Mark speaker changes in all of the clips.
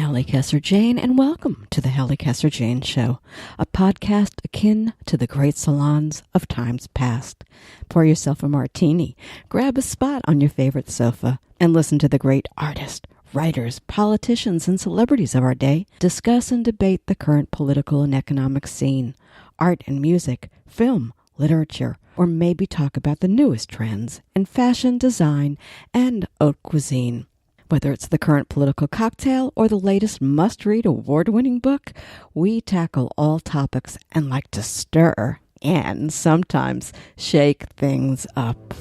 Speaker 1: Hallie Casser-Jayne, and welcome to the Hallie Casser-Jayne Show, a podcast akin to the great salons of times past. Pour yourself a martini, grab a spot on your favorite sofa, and listen to the great artists, writers, politicians, and celebrities of our day discuss and debate the current political and economic scene, art and music, film, literature, or maybe talk about the newest trends in fashion, design, and haute cuisine. Whether it's the current political cocktail or the latest must-read award-winning book, we tackle all topics and like to stir and sometimes shake things up.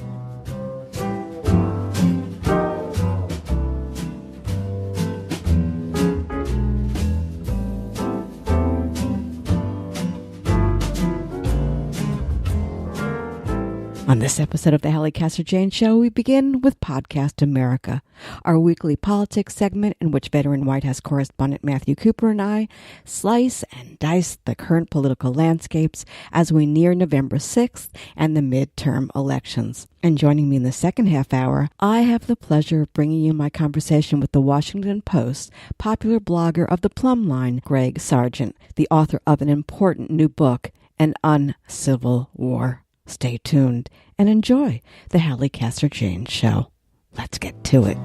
Speaker 1: On this episode of the Hallie Casser-Jayne Show, we begin with Podcast America, our weekly politics segment in which veteran White House correspondent Matthew Cooper and I slice and dice the current political landscapes as we near November 6th and the midterm elections. And joining me in the second half hour, I have the pleasure of bringing you my conversation with the Washington Post popular blogger of the Plumb Line, Greg Sargent, the author of an important new book, An Uncivil War. Stay tuned and enjoy the Hallie Casser-Jayne Show. Let's get to it.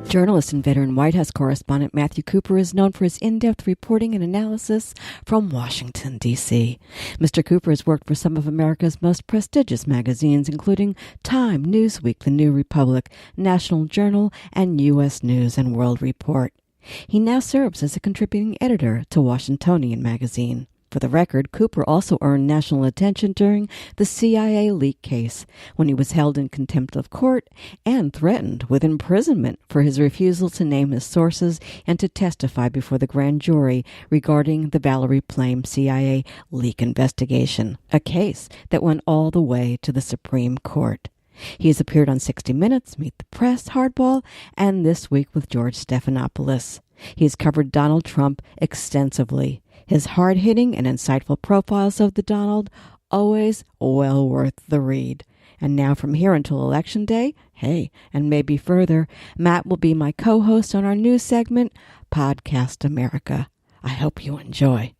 Speaker 1: Journalist and veteran White House correspondent Matthew Cooper is known for his in-depth reporting and analysis from Washington, D.C. Mr. Cooper has worked for some of America's most prestigious magazines, including Time, Newsweek, The New Republic, National Journal, and U.S. News and World Report. He now serves as a contributing editor to Washingtonian magazine. For the record, Cooper also earned national attention during the CIA leak case, when he was held in contempt of court and threatened with imprisonment for his refusal to name his sources and to testify before the grand jury regarding the Valerie Plame CIA leak investigation, a case that went all the way to the Supreme Court. He has appeared on 60 Minutes, Meet the Press, Hardball, and This Week with George Stephanopoulos. He has covered Donald Trump extensively. His hard-hitting and insightful profiles of the Donald, always well worth the read. And now from here until Election Day, hey, and maybe further, Matt will be my co-host on our new segment, Podcast America. I hope you enjoy.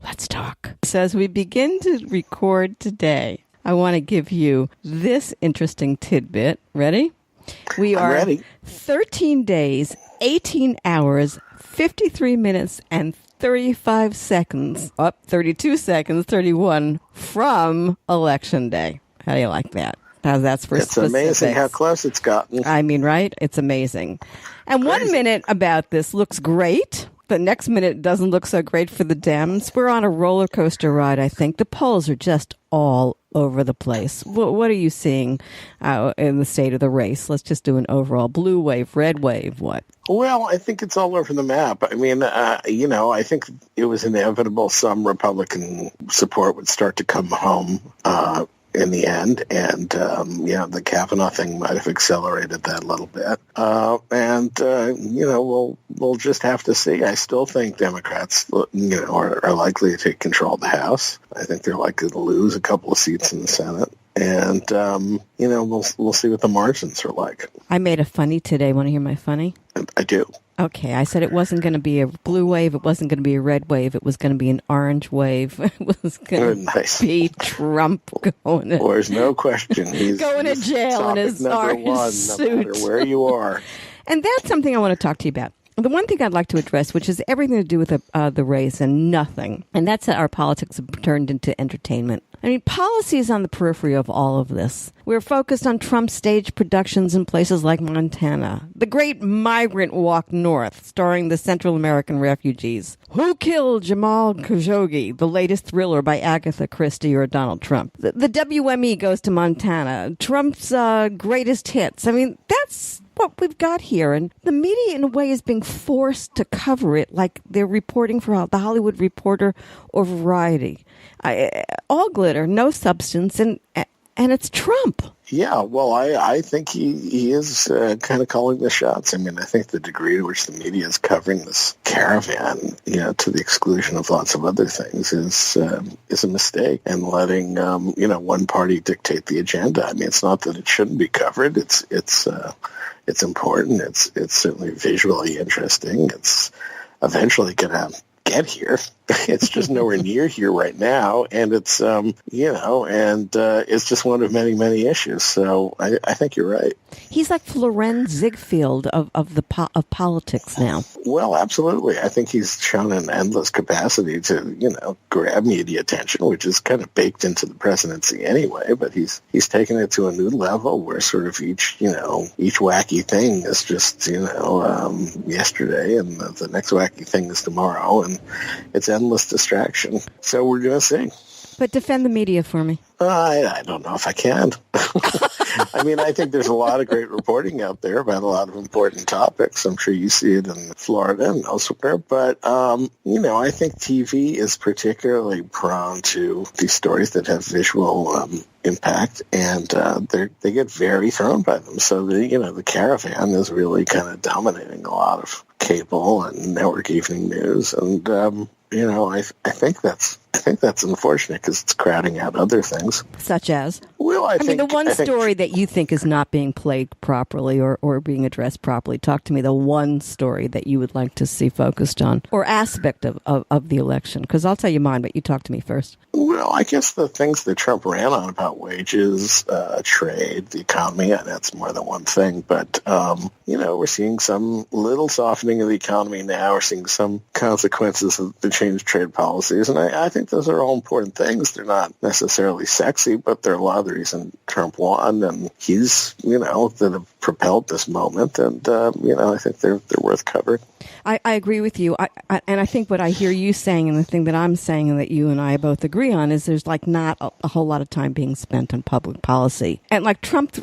Speaker 1: Let's talk. So as we begin to record today, I want to give you this interesting tidbit. Ready? We are ready. 13 days, 18 hours, 53 minutes, and 35 seconds, 32 seconds, 31 from Election Day. How do you like that? That's for
Speaker 2: It's
Speaker 1: specifics.
Speaker 2: Amazing how close it's gotten.
Speaker 1: I mean, right? It's amazing. And Crazy. 1 minute about this looks great. The next minute doesn't look so great for the Dems. We're on a roller coaster ride, I think. The polls are just all over the place. What are you seeing in the state of the race? Let's just do an overall blue wave, red wave, what?
Speaker 2: Well, I think it's all over the map. I mean, I think it was inevitable some Republican support would start to come home in the end. And, the Kavanaugh thing might have accelerated that a little bit. We'll just have to see. I still think Democrats, are likely to control the House. I think they're likely to lose a couple of seats in the Senate. And, we'll see what the margins are like.
Speaker 1: I made a funny today. Want to hear my funny?
Speaker 2: I do.
Speaker 1: Okay, I said it wasn't going to be a blue wave, it wasn't going to be a red wave, it was going to be an orange wave. It was going to be Trump going to...
Speaker 2: There's no question. He's
Speaker 1: going to jail in his orange suit.
Speaker 2: No matter where you are.
Speaker 1: And that's something I want to talk to you about. The one thing I'd like to address, which has everything to do with the race and nothing, and that's that our politics have turned into entertainment. I mean, policy is on the periphery of all of this. We're focused on Trump's stage productions in places like Montana, The Great Migrant Walk North, starring the Central American refugees, Who Killed Jamal Khashoggi, the latest thriller by Agatha Christie or Donald Trump. The WME goes to Montana, Trump's greatest hits. I mean, that's what we've got here. And the media, in a way, is being forced to cover it like they're reporting for The Hollywood Reporter or Variety. All glitter, no substance, and and it's Trump.
Speaker 2: Yeah, well, I think he is kind of calling the shots. I mean, I think the degree to which the media is covering this caravan, to the exclusion of lots of other things, is a mistake, and letting one party dictate the agenda. I mean, it's not that it shouldn't be covered. It's important. It's certainly visually interesting. It's eventually going to get here. It's just nowhere near here right now, and it's it's just one of many, many issues. So I think you're right.
Speaker 1: He's like Florenz Ziegfeld of politics now.
Speaker 2: Well, absolutely. I think he's shown an endless capacity to grab media attention, which is kind of baked into the presidency anyway. But he's taken it to a new level where sort of each wacky thing is just yesterday, and the next wacky thing is tomorrow, and it's endless distraction. So we're going to see.
Speaker 1: But defend the media for me.
Speaker 2: I don't know if I can. I mean, I think there's a lot of great reporting out there about a lot of important topics. I'm sure you see it in Florida and elsewhere. But, I think TV is particularly prone to these stories that have visual impact, and they get very thrown by them. So, the caravan is really kind of dominating a lot of cable and network evening news. And, I think that's unfortunate because it's crowding out other things.
Speaker 1: Such as?
Speaker 2: Well, I think
Speaker 1: the one story that you think is not being played properly or being addressed properly. Talk to me the one story that you would like to see focused on, or aspect of the election. Because I'll tell you mine, but you talk to me first.
Speaker 2: Well, I guess the things that Trump ran on about wages, trade, the economy, and that's more than one thing. But, we're seeing some little softening of the economy now. We're seeing some consequences of the changed trade policies. And I think those are all important things. They're not necessarily sexy, but they're a lot of the reason Trump won. And he's, that have propelled this moment. And, I think they're worth covering.
Speaker 1: I agree with you. And I think what I hear you saying and the thing that I'm saying and that you and I both agree on is there's not a whole lot of time being spent on public policy. And Trump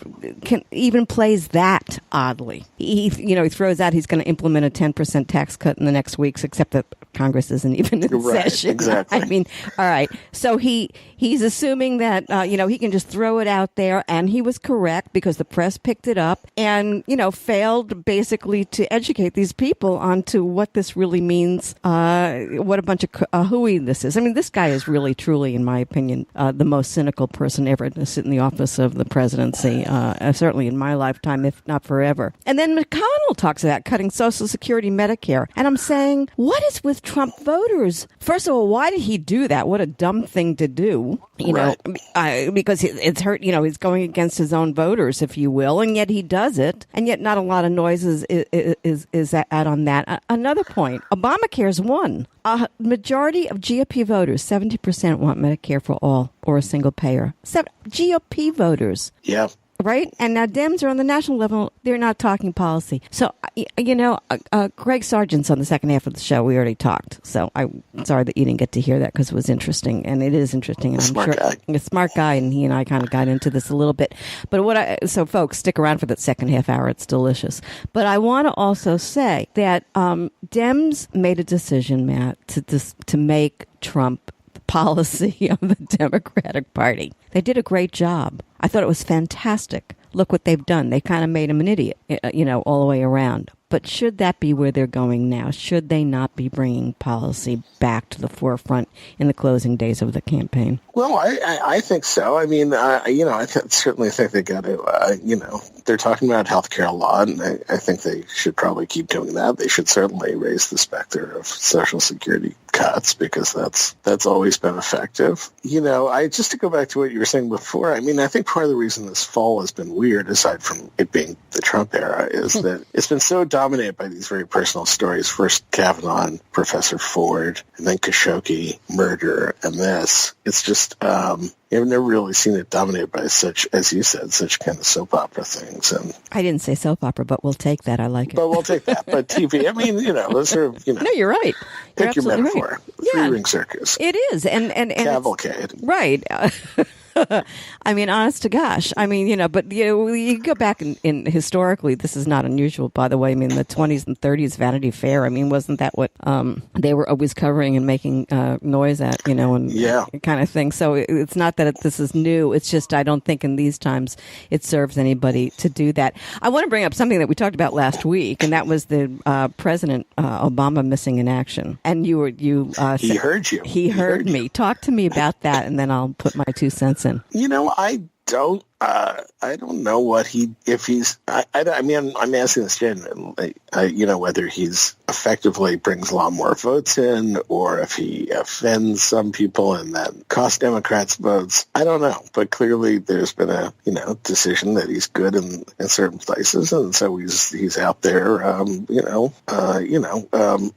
Speaker 1: even plays that oddly. He throws out he's going to implement a 10% tax cut in the next weeks, except that Congress isn't even in session.
Speaker 2: Exactly.
Speaker 1: I mean, all right. So he's assuming that, he can just throw it out there. And he was correct because the press picked it up and, failed basically to educate these people onto what this really means, what a bunch of hooey this is. I mean, this guy is really, truly, in my opinion, the most cynical person ever to sit in the office of the presidency, certainly in my lifetime, if not forever. And then McConnell talks about cutting Social Security, Medicare. And I'm saying, what is with Trump voters? First of all, why did he do that? What a dumb thing to do, because it's hurt, he's going against his own voters, if you will, and yet he does it. And yet not a lot of noise is out on that. Another point, Obamacare's won. A majority of GOP voters, 70% want Medicare for all or a single payer. GOP voters.
Speaker 2: Yeah.
Speaker 1: Right? And now Dems are on the national level. They're not talking policy. So, Greg Sargent's on the second half of the show. We already talked. So I'm sorry that you didn't get to hear that because it was interesting. And it is interesting. And a smart guy. And he and I kind of got into this a little bit. But so folks, stick around for that second half hour. It's delicious. But I want to also say that Dems made a decision, Matt, to make Trump the policy of the Democratic Party. They did a great job. I thought it was fantastic. Look what they've done. They kind of made him an idiot, all the way around. But should that be where they're going now? Should they not be bringing policy back to the forefront in the closing days of the campaign?
Speaker 2: Well, I think so. I mean, I certainly think they got to, they're talking about healthcare a lot, and I think they should probably keep doing that. They should certainly raise the specter of Social Security cuts because that's always been effective. Just to go back to what you were saying before, I mean, I think part of the reason this fall has been weird, aside from it being the Trump era, is that it's been so dominated by these very personal stories. First Kavanaugh and Professor Ford, and then Khashoggi murder, and this. It's just, I've never really seen it dominated by such, as you said, such kind of soap opera things. And
Speaker 1: I didn't say soap opera, but we'll take that. I like it.
Speaker 2: But we'll take that. But TV, I mean, those sort of,
Speaker 1: No, you're right.
Speaker 2: Pick your metaphor.
Speaker 1: Right.
Speaker 2: Three-ring circus.
Speaker 1: It is. And
Speaker 2: Cavalcade.
Speaker 1: Right. I mean, honest to gosh. I mean, but you go back in historically, this is not unusual, by the way. I mean, the 20s and 30s Vanity Fair, I mean, wasn't that what they were always covering and making noise at, and kind of thing. So it's not that this is new. It's just I don't think in these times it serves anybody to do that. I want to bring up something that we talked about last week, and that was the President Obama missing in action. And he heard you. He heard me. You. Talk to me about that, and then I'll put my 2 cents in.
Speaker 2: I don't know I'm asking this genuinely, whether he's effectively brings a lot more votes in or if he offends some people and then costs Democrats votes. I don't know. But clearly there's been a, decision that he's good in certain places. And so he's out there, on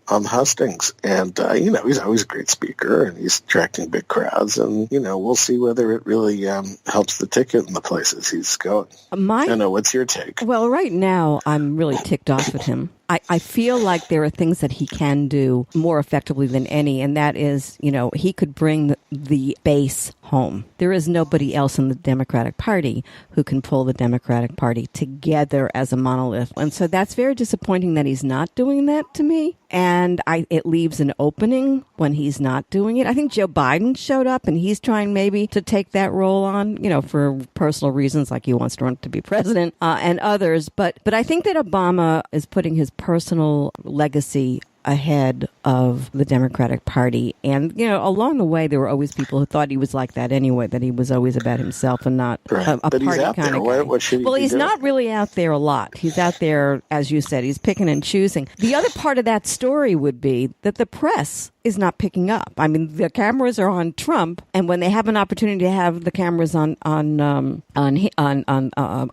Speaker 2: hustings. And, he's always a great speaker and he's attracting big crowds. And, we'll see whether it really helps the ticket in the places he's going. I don't know. What's your take?
Speaker 1: Well, right now, I'm really ticked off at him. I feel like there are things that he can do more effectively than any, and that is, he could bring the base home. There is nobody else in the Democratic Party who can pull the Democratic Party together as a monolith. And so that's very disappointing that he's not doing that to me. And it leaves an opening when he's not doing it. I think Joe Biden showed up and he's trying maybe to take that role on, for personal reasons, like he wants to run to be president and others. But I think that Obama is putting his personal legacy ahead of the Democratic Party. And, along the way, there were always people who thought he was like that anyway, that he was always about himself and not a party kind of guy.
Speaker 2: What should he be
Speaker 1: he's
Speaker 2: doing?
Speaker 1: Not really out there a lot. He's out there, as you said, he's picking and choosing. The other part of that story would be that the press is not picking up. I mean, the cameras are on Trump, and when they have an opportunity to have the cameras on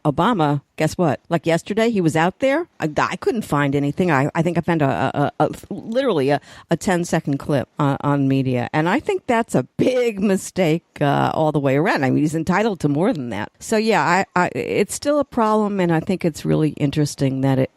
Speaker 1: Obama, guess what? Like yesterday, he was out there. I couldn't find anything. I think I found literally a 10-second clip on media, and I think that's a big mistake all the way around. I mean, he's entitled to more than that. So yeah, it's still a problem, and I think it's really interesting that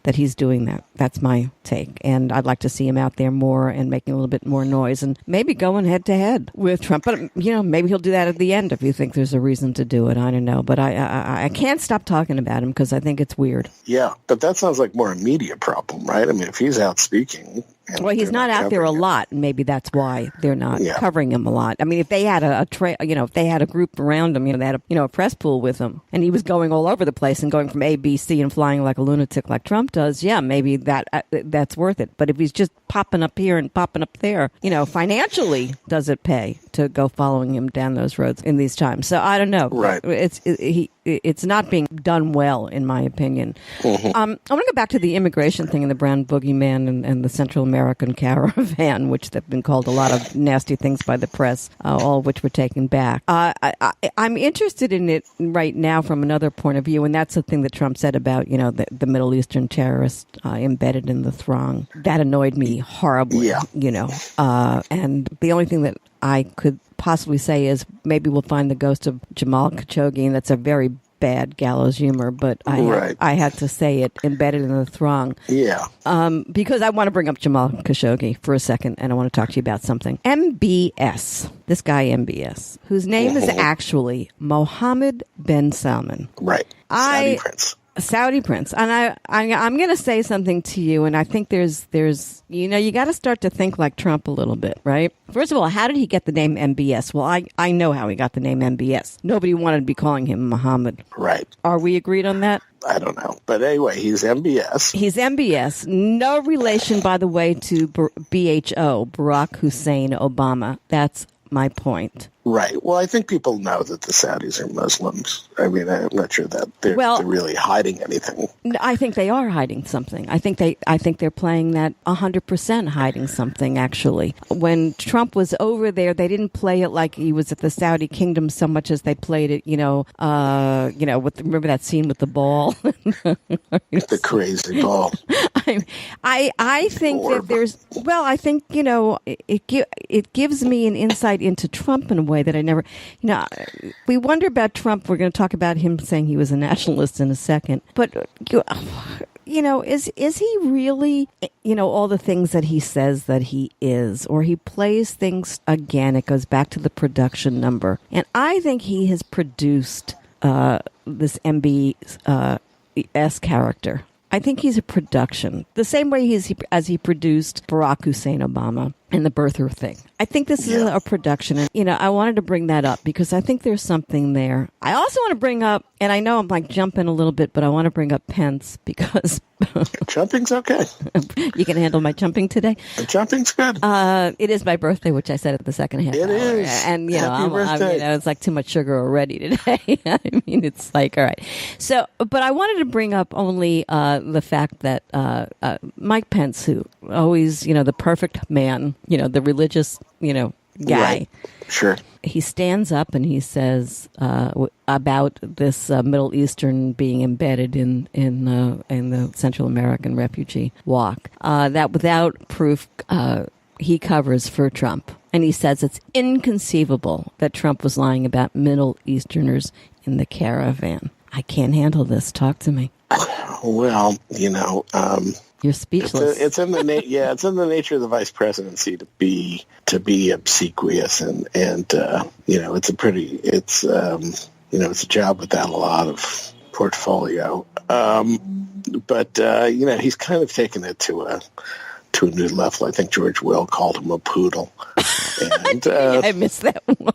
Speaker 1: that he's doing that. That's my take. And I'd like to see him out there more and making a little bit more noise and maybe going head to head with Trump. But, maybe he'll do that at the end if you think there's a reason to do it. I don't know. But I can't stop talking about him because I think it's weird.
Speaker 2: Yeah, but that sounds like more a media problem, right? I mean, if he's out speaking...
Speaker 1: Well, he's not out there a lot, and maybe that's why they're not covering him a lot. I mean, if they had if they had a group around him, they had a press pool with him, and he was going all over the place and going from A, B, C, and flying like a lunatic like Trump does, maybe that's worth it. But if he's just popping up here and popping up there, financially, does it pay to go following him down those roads in these times? So I don't know.
Speaker 2: Right.
Speaker 1: It's not being done well, in my opinion. Mm-hmm. I want to go back to the immigration thing and the brown boogeyman and the Central American caravan, which have been called a lot of nasty things by the press, all of which were taken back. I'm interested in it right now from another point of view, and that's the thing that Trump said about, the Middle Eastern terrorists embedded in the throng. That annoyed me horribly, and the only thing that I could possibly say is maybe we'll find the ghost of Jamal Khashoggi, and that's a very bad gallows humor, but I had to say it, embedded in the throng.
Speaker 2: Yeah.
Speaker 1: Because I want to bring up Jamal Khashoggi for a second, and I want to talk to you about something. MBS, this guy MBS, whose name is actually Mohammed bin Salman.
Speaker 2: Right.
Speaker 1: Saudi prince. And I'm going to say something to you, and I think there's you got to start to think like Trump a little bit, right? First of all, how did he get the name MBS? Well, I know how he got the name MBS. Nobody wanted to be calling him Muhammad.
Speaker 2: Right.
Speaker 1: Are we agreed on that?
Speaker 2: I don't know. But anyway, he's MBS.
Speaker 1: He's MBS. No relation, by the way, to BHO, Barack Hussein Obama. That's my point.
Speaker 2: Right. Well, I think people know that the Saudis are Muslims. I mean, I'm not sure that they're really hiding anything.
Speaker 1: I think they are hiding something. I think they're playing that 100% hiding something, actually. When Trump was over there, they didn't play it like he was at the Saudi kingdom so much as they played it, remember that scene with the ball?
Speaker 2: The crazy ball.
Speaker 1: I think that it gives me an insight into Trump in a way that I never, we wonder about Trump. We're going to talk about him saying he was a nationalist in a second. But, is he really, all the things that he says that he is, or he plays things again? It goes back to the production number. And I think he has produced this MBS character. I think he's a production, the same way as he produced Barack Hussein Obama and the birther thing. I think this is a production. And, I wanted to bring that up because I think there's something there. I also want to bring up, and I know I'm like jumping a little bit, but I want to bring up Pence because...
Speaker 2: Jumping's okay.
Speaker 1: You can handle my jumping today?
Speaker 2: Jumping's good.
Speaker 1: It is my birthday, which I said at the second half.
Speaker 2: It is.
Speaker 1: And,
Speaker 2: Happy birthday.
Speaker 1: it's like too much sugar already today. I mean, it's like, all right. So, but I wanted to bring up only the fact that Mike Pence, who always, the perfect man, the religious, guy.
Speaker 2: Right. Sure.
Speaker 1: He stands up and he says about this Middle Eastern being embedded in the Central American refugee walk, that without proof he covers for Trump. And he says it's inconceivable that Trump was lying about Middle Easterners in the caravan. I can't handle this. Talk to me.
Speaker 2: Well,
Speaker 1: you're speechless.
Speaker 2: It's in the nature of the vice presidency to be obsequious and it's a job without a lot of portfolio. But he's kind of taken it to a new level. I think George Will called him a poodle. And
Speaker 1: I missed that one.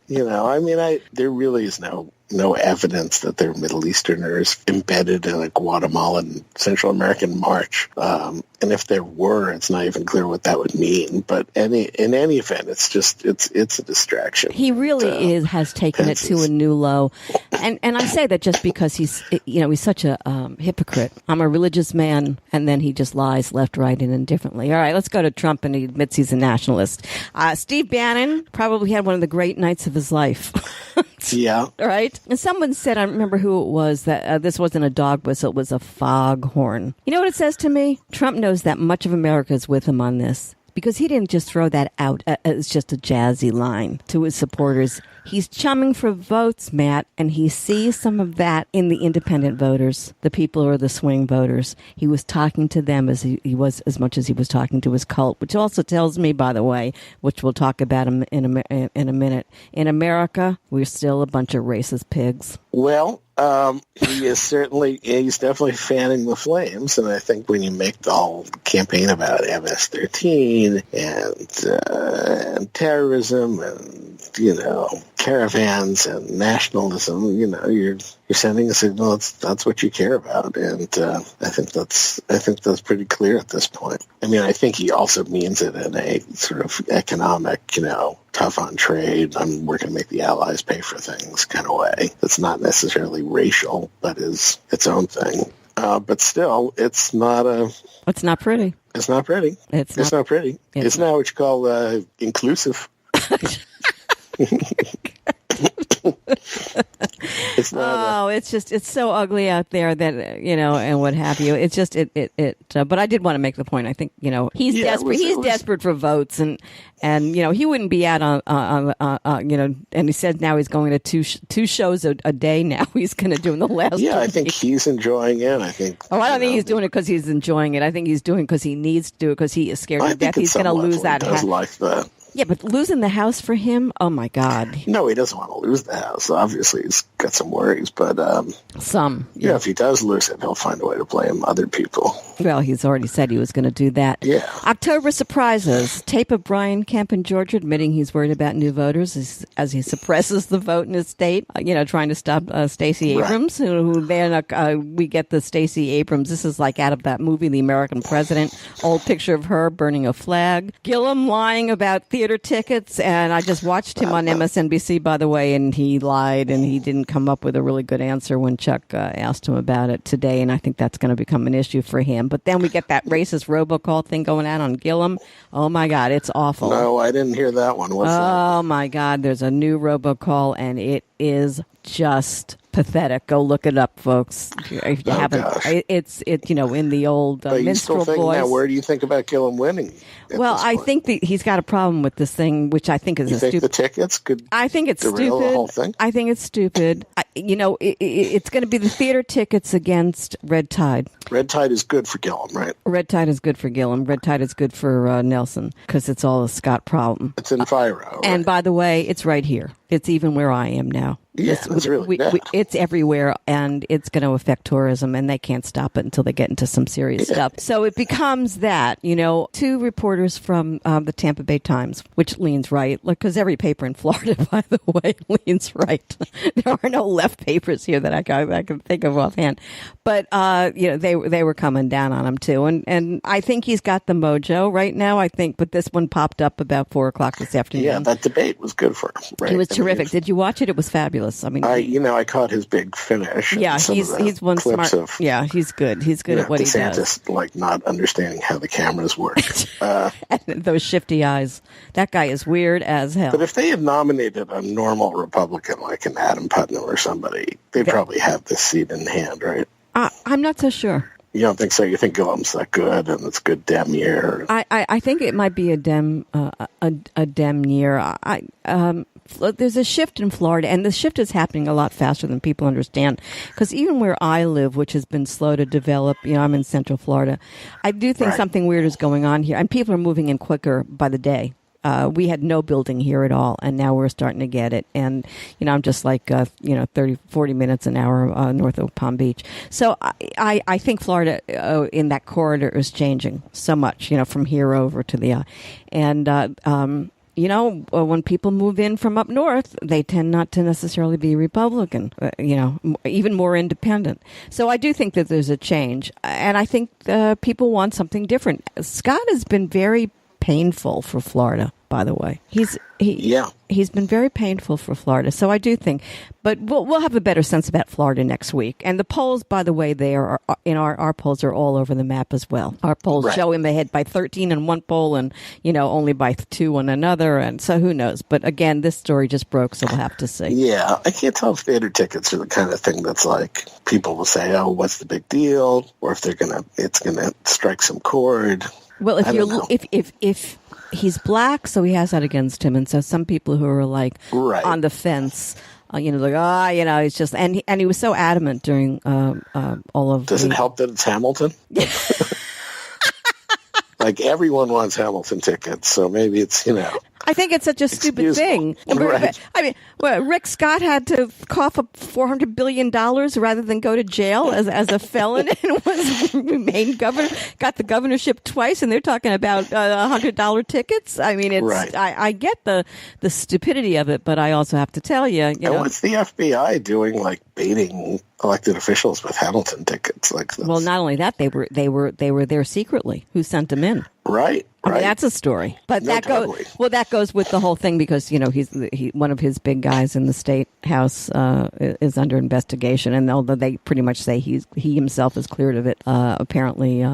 Speaker 2: There really is no evidence that there are Middle Easterners embedded in a Guatemalan Central American march. And if there were, it's not even clear what that would mean. But in any event, it's a distraction.
Speaker 1: He really has taken it to a new low. And I say that just because he's such a hypocrite. I'm a religious man, and then he just lies left, right, and indifferently. All right, let's go to Trump, and he admits he's a nationalist. Steve Bannon probably had one of the great nights of his life.
Speaker 2: Yeah.
Speaker 1: Right? And someone said, I don't remember who it was, that this wasn't a dog whistle, it was a foghorn. You know what it says to me? Trump knows that much of America is with him on this. Because he didn't just throw that out as just a jazzy line to his supporters. He's chumming for votes, Matt, and he sees some of that in the independent voters, the people who are the swing voters. He was talking to them as much as he was talking to his cult, which also tells me, by the way, which we'll talk about in a minute. In America, we're still a bunch of racist pigs.
Speaker 2: Well, he's definitely fanning the flames, and I think when you make the whole campaign about MS-13 and terrorism and caravans and nationalism, you're sending a signal that's what you care about, and I think that's pretty clear at this point. I mean, I think he also means it in a sort of economic, tough on trade, we're going to make the allies pay for things kind of way. That's not necessarily racial, but is its own thing. But still, it's not pretty. It's not pretty. It's not pretty. It's not what you call inclusive. It's not.
Speaker 1: It's so ugly out there that and what have you. It's just but I did want to make the point. I think he's desperate. He's desperate for votes, and he wouldn't be out on And he said now he's going to two shows a day. Now he's going to do in the last.
Speaker 2: Yeah, I think he's enjoying it. I think.
Speaker 1: Oh, I don't think he's doing it because he's enjoying it. I think he's doing it because he needs to do it because he is scared to death. He's going to lose that.
Speaker 2: He does like that.
Speaker 1: Yeah, but losing the house for him? Oh, my God.
Speaker 2: No, he doesn't want to lose the house. Obviously, he's got some worries, but... if he does lose it, he'll find a way to blame other people.
Speaker 1: Well, he's already said he was going to do that.
Speaker 2: Yeah.
Speaker 1: October surprises. Tape of Brian Kemp in Georgia admitting he's worried about new voters as he suppresses the vote in his state, trying to stop Stacey Abrams, right. who then we get the Stacey Abrams. This is like out of that movie, The American President. Old picture of her burning a flag. Gillum lying about theater tickets, and I just watched him on MSNBC, by the way, and he lied, and he didn't come up with a really good answer when Chuck asked him about it today, and I think that's going to become an issue for him. But then we get that racist robocall thing going out on Gillum. Oh, my God, it's awful.
Speaker 2: No, I didn't hear that one. What's that?
Speaker 1: Oh, my God, there's a new robocall, and it is just pathetic. Go look it up, folks. If you haven't,
Speaker 2: gosh.
Speaker 1: it's in the old
Speaker 2: But you
Speaker 1: minstrel
Speaker 2: still think
Speaker 1: voice.
Speaker 2: now, where do you think about Gillum winning?
Speaker 1: Well, I think he's got a problem with this thing, which I think is
Speaker 2: you
Speaker 1: a
Speaker 2: think
Speaker 1: stupid.
Speaker 2: the tickets could
Speaker 1: I think it's
Speaker 2: derail
Speaker 1: stupid.
Speaker 2: the whole thing?
Speaker 1: I think it's stupid. It's going to be the theater tickets against Red Tide.
Speaker 2: Red Tide is good for Gillum, right?
Speaker 1: Red Tide is good for Gillum. Red Tide is good for Nelson because it's all a Scott problem.
Speaker 2: It's in Firo.
Speaker 1: And by the way, it's right here. It's even where I am now.
Speaker 2: Yeah, it's really bad.
Speaker 1: It's everywhere, and it's going to affect tourism, and they can't stop it until they get into some serious stuff. So it becomes that, two reporters from the Tampa Bay Times, which leans right, because every paper in Florida, by the way, leans right. There are no left papers here that I can think of offhand. But, they were coming down on him, too. And I think he's got the mojo right now, but this one popped up about 4 o'clock this afternoon.
Speaker 2: Yeah, that debate was good for him. Right?
Speaker 1: He was terrific. Did you watch it? It was fabulous. I mean,
Speaker 2: I caught his big finish.
Speaker 1: Yeah, he's one smart. He's good. He's good at what he does.
Speaker 2: Like not understanding how the cameras work.
Speaker 1: And those shifty eyes. That guy is weird as hell.
Speaker 2: But if they had nominated a normal Republican like an Adam Putnam or somebody, they'd probably have this seat in hand, right?
Speaker 1: I'm not so sure.
Speaker 2: You don't think so? You think Gillum's that good and it's good Dem year?
Speaker 1: I think it might be a Dem year. There's a shift in Florida, and the shift is happening a lot faster than people understand. Because even where I live, which has been slow to develop, I'm in Central Florida, I do think something weird is going on here, and people are moving in quicker by the day. We had no building here at all, and now we're starting to get it. And, I'm just like, 30, 40 minutes an hour north of Palm Beach. So I think Florida in that corridor is changing so much, from here over to the and when people move in from up north, they tend not to necessarily be Republican, even more independent. So I do think that there's a change. And I think people want something different. Scott has been very painful for Florida, by the way. He's been very painful for Florida. So I do think, but we'll have a better sense about Florida next week. And the polls, by the way, our polls are all over the map as well. Our polls show him ahead by 13 in one poll and, only by 2 on another. And so who knows? But again, this story just broke, so we'll have to see.
Speaker 2: Yeah, I can't tell if theater tickets are the kind of thing that's like people will say, oh, what's the big deal? Or if it's going to strike some chord.
Speaker 1: Well, if he's black, so he has that against him, and so some people who are like on the fence, he's just and he was so adamant during all of.
Speaker 2: Does it help that it's Hamilton? Like everyone wants Hamilton tickets, so maybe it's
Speaker 1: I think it's such a stupid thing.
Speaker 2: Right.
Speaker 1: I mean, Rick Scott had to cough up $400 billion rather than go to jail as a felon and remained governor, got the governorship twice, and they're talking about $100 tickets. I mean, it's I get the stupidity of it, but I also have to tell you,
Speaker 2: And what's the FBI doing, like baiting elected officials with Hamilton tickets?
Speaker 1: Well, not only that, they were there secretly. Who sent them in?
Speaker 2: Right.
Speaker 1: I mean, that's a story, but that goes with the whole thing because he's one of his big guys in the state house is under investigation, and although they pretty much say he himself is cleared of it, apparently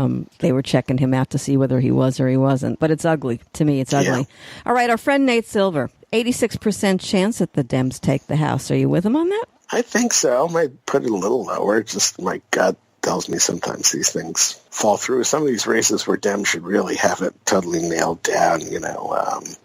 Speaker 1: they were checking him out to see whether he was or he wasn't. But it's ugly to me. It's ugly. Yeah. All right, our friend Nate Silver, 86% chance that the Dems take the House. Are you with him on that?
Speaker 2: I think so. I might put it a little lower. Just my gut tells me sometimes these things fall through. Some of these races where Dems should really have it totally nailed down,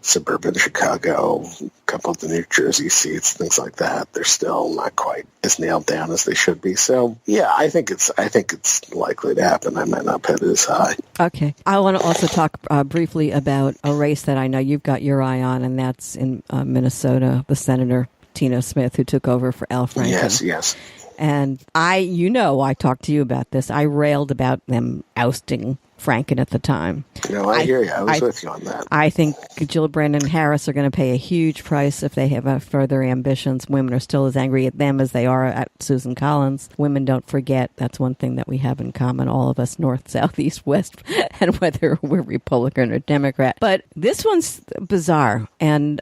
Speaker 2: suburban Chicago, a couple of the New Jersey seats, things like that. They're still not quite as nailed down as they should be. So, yeah, I think it's likely to happen. I might not put it as high. Okay.
Speaker 1: I want to also talk briefly about a race that I know you've got your eye on, and that's in Minnesota, the Senator Tina Smith, who took over for Al Franken.
Speaker 2: Yes.
Speaker 1: And I talked to you about this. I railed about them ousting Franken at the time.
Speaker 2: No, I hear you. I was with you on that.
Speaker 1: I think Gillibrand and Harris are going to pay a huge price if they have further ambitions. Women are still as angry at them as they are at Susan Collins. Women don't forget. That's one thing that we have in common, all of us, north, south, east, west, and whether we're Republican or Democrat. But this one's bizarre, and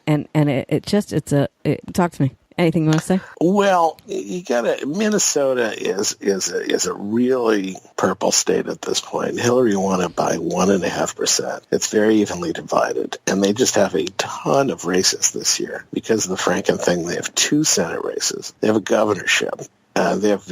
Speaker 1: talk to me. Anything you want to say?
Speaker 2: Well, Minnesota is a really purple state at this point. Hillary won it by 1.5%. It's very evenly divided. And they just have a ton of races this year. Because of the Franken thing, they have 2 Senate races. They have a governorship. They have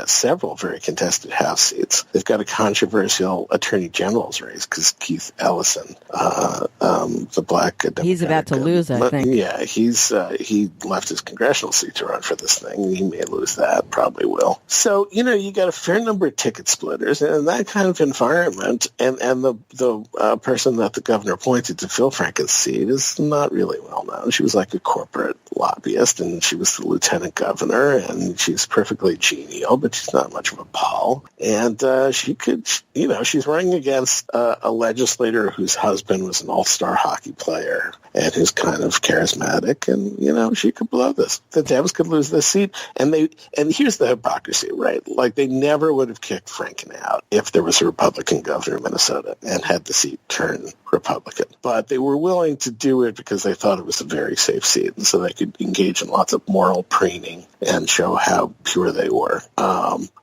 Speaker 2: several very contested House seats. They've got a controversial Attorney General's race because Keith Ellison, the black Democratic,
Speaker 1: he's about to lose, I think.
Speaker 2: Yeah, he left his congressional seat to run for this thing. He may lose that, probably will. So, you got a fair number of ticket splitters, and in that kind of environment, and the person that the governor appointed to fill Franken's seat is not really well known. She was like a corporate lobbyist, and she was the lieutenant governor, and she's perfectly genial, but she's not much of a pal. And she's running against a legislator whose husband was an all-star hockey player and who's kind of charismatic, and, she could blow this. The Dems could lose this seat, and here's the hypocrisy, right? Like, they never would have kicked Franken out if there was a Republican governor in Minnesota and had the seat turn Republican. But they were willing to do it because they thought it was a very safe seat, and so they could engage in lots of moral preening and show how pure they were.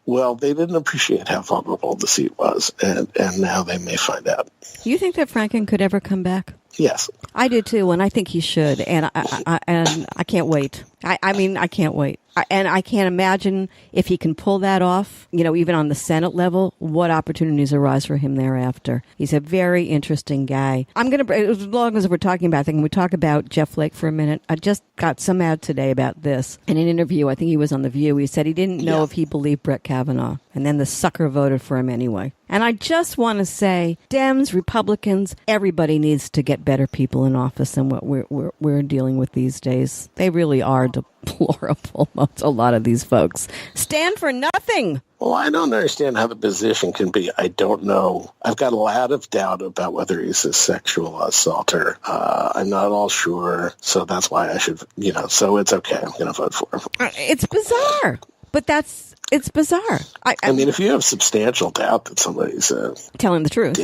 Speaker 2: Well, they didn't appreciate how vulnerable the seat was, and now they may find out.
Speaker 1: You think that Franken could ever come back?
Speaker 2: Yes.
Speaker 1: I do too, and I think he should, and I can't wait. I can't wait. And I can't imagine if he can pull that off, even on the Senate level, what opportunities arise for him thereafter. He's a very interesting guy. As long as we're talking about things, we talk about Jeff Flake for a minute. I just got some ad today about this. In an interview, I think he was on The View, he said he didn't know if he believed Brett Kavanaugh, and then the sucker voted for him anyway. And I just want to say, Dems, Republicans, everybody needs to get better people in office than what we're dealing with these days. They really are deplorable, a lot of these folks. Stand for nothing.
Speaker 2: Well, I don't understand how the position can be. I don't know. I've got a lot of doubt about whether he's a sexual assaulter. I'm not all sure, so that's why I should, so it's okay. I'm going to vote for him.
Speaker 1: It's bizarre, but it's bizarre. I
Speaker 2: mean, if you have substantial doubt that somebody's
Speaker 1: telling the truth,